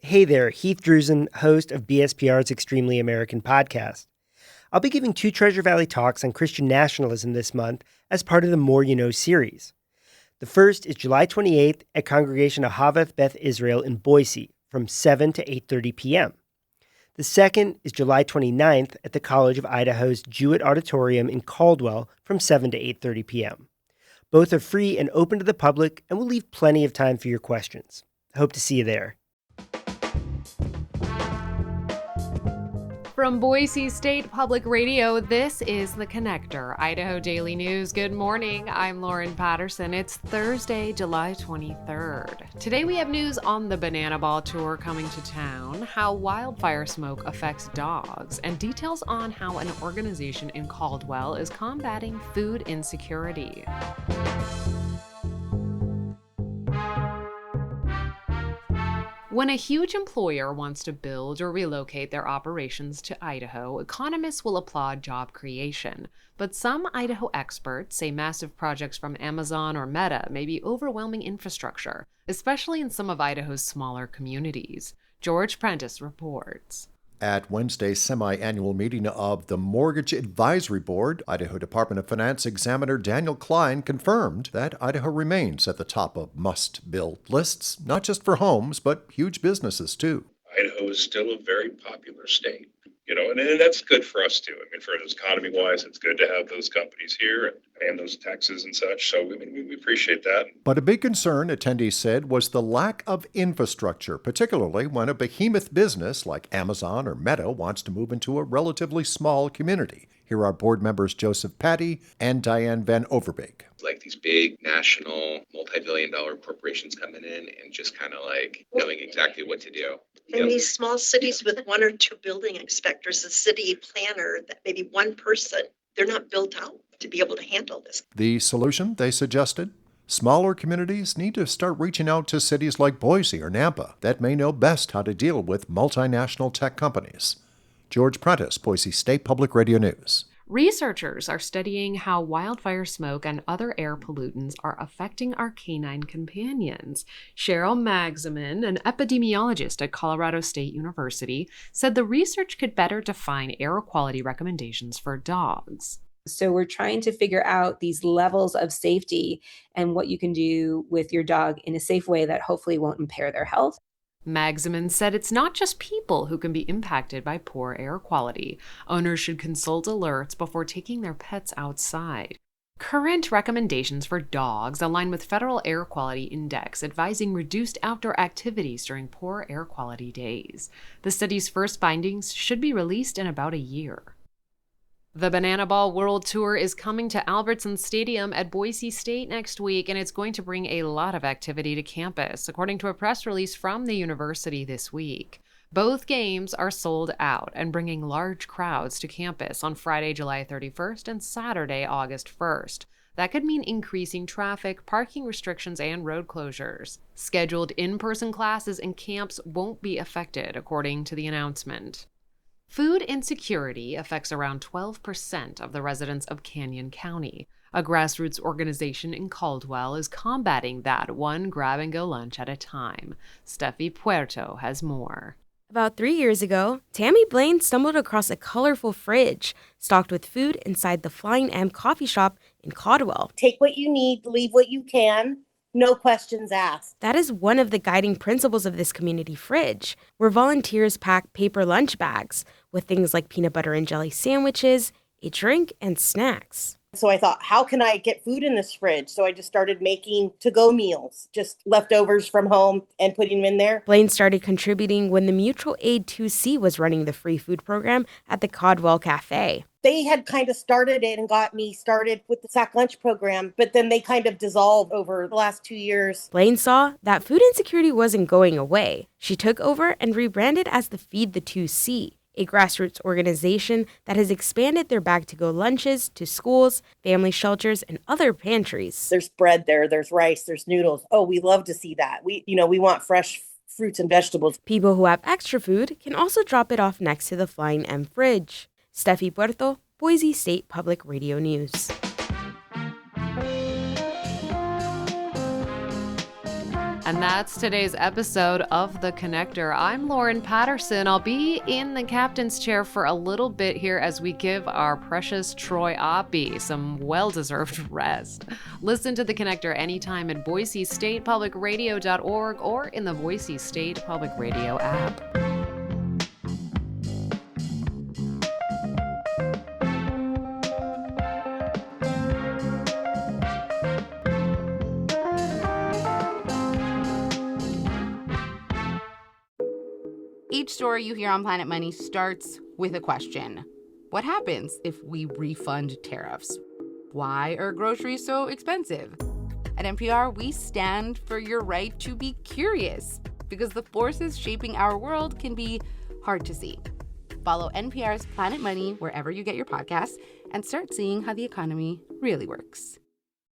Hey there, Heath Drusen, host of BSPR's Extremely American podcast. I'll be giving 2 Treasure Valley talks on Christian nationalism this month as part of the More You Know series. The first is July 28th at Congregation Ahaveth Beth Israel in Boise from 7 to 8:30 p.m. The second is July 29th at the College of Idaho's Jewett Auditorium in Caldwell from 7 to 8:30 p.m. Both are free and open to the public and will leave plenty of time for your questions. I hope to see you there. From Boise State Public Radio, this is The Connector, Idaho Daily News. Good morning, I'm Lauren Patterson. It's Thursday, July 23rd. Today we have news on the Banana Ball Tour coming to town, how wildfire smoke affects dogs, and details on how an organization in Caldwell is combating food insecurity. When a huge employer wants to build or relocate their operations to Idaho, economists will applaud job creation. But some Idaho experts say massive projects from Amazon or Meta may be overwhelming infrastructure, especially in some of Idaho's smaller communities. George Prentice reports. At Wednesday's semi-annual meeting of the Mortgage Advisory Board, Idaho Department of Finance Examiner Daniel Klein confirmed that Idaho remains at the top of must-build lists, not just for homes, but huge businesses too. Idaho is still a very popular state, and that's good for us too. I mean, for us economy-wise, it's good to have those companies here and those taxes and such. So we appreciate that. But a big concern, attendees said, was the lack of infrastructure, particularly when a behemoth business like Amazon or Meta wants to move into a relatively small community. Here are board members Joseph Patty and Diane Van Overbeek. Like these big national multi-billion-dollar corporations coming in and just kind of like knowing exactly what to do. And these small cities with 1 or 2 building inspectors, a city planner, that maybe one person, they're not built out to be able to handle this. The solution, they suggested? Smaller communities need to start reaching out to cities like Boise or Nampa that may know best how to deal with multinational tech companies. George Prentice, Boise State Public Radio News. Researchers are studying how wildfire smoke and other air pollutants are affecting our canine companions. Cheryl Magsamen, an epidemiologist at Colorado State University, said the research could better define air quality recommendations for dogs. So we're trying to figure out these levels of safety and what you can do with your dog in a safe way that hopefully won't impair their health. Magsamen said it's not just people who can be impacted by poor air quality. Owners should consult alerts before taking their pets outside. Current recommendations for dogs align with Federal Air Quality Index, advising reduced outdoor activities during poor air quality days. The study's first findings should be released in about a year. The Banana Ball World Tour is coming to Albertson Stadium at Boise State next week, and it's going to bring a lot of activity to campus, according to a press release from the university this week. Both games are sold out and bringing large crowds to campus on Friday, July 31st and Saturday, August 1st. That could mean increasing traffic, parking restrictions, and road closures. Scheduled in-person classes and camps won't be affected, according to the announcement. Food insecurity affects around 12% of the residents of Canyon County. A grassroots organization in Caldwell is combating that one grab-and-go lunch at a time. Steffi Puerto has more. About 3 years ago, Tammy Blaine stumbled across a colorful fridge stocked with food inside the Flying M coffee shop in Caldwell. Take what you need, leave what you can. No questions asked. That is one of the guiding principles of this community fridge, where volunteers pack paper lunch bags with things like peanut butter and jelly sandwiches, a drink, and snacks. So I thought, how can I get food in this fridge? So I just started making to-go meals, just leftovers from home and putting them in there. Blaine started contributing when the Mutual Aid 2C was running the free food program at the Caldwell Cafe. They had kind of started it and got me started with the Sack Lunch program, but then they kind of dissolved over the last 2 years. Blaine saw that food insecurity wasn't going away. She took over and rebranded as the Feed the 2C, a grassroots organization that has expanded their bag-to-go lunches to schools, family shelters, and other pantries. There's bread there, there's rice, there's noodles. Oh, we love to see that. We want fresh fruits and vegetables. People who have extra food can also drop it off next to the Flying M fridge. Steffi Puerto, Boise State Public Radio News. And that's today's episode of The Connector. I'm Lauren Patterson. I'll be in the captain's chair for a little bit here as we give our precious Troy Oppie some well-deserved rest. Listen to The Connector anytime at BoiseStatePublicRadio.org or in the Boise State Public Radio app. Each story you hear on Planet Money starts with a question. What happens if we refund tariffs? Why are groceries so expensive? At NPR, we stand for your right to be curious because the forces shaping our world can be hard to see. Follow NPR's Planet Money wherever you get your podcasts and start seeing how the economy really works.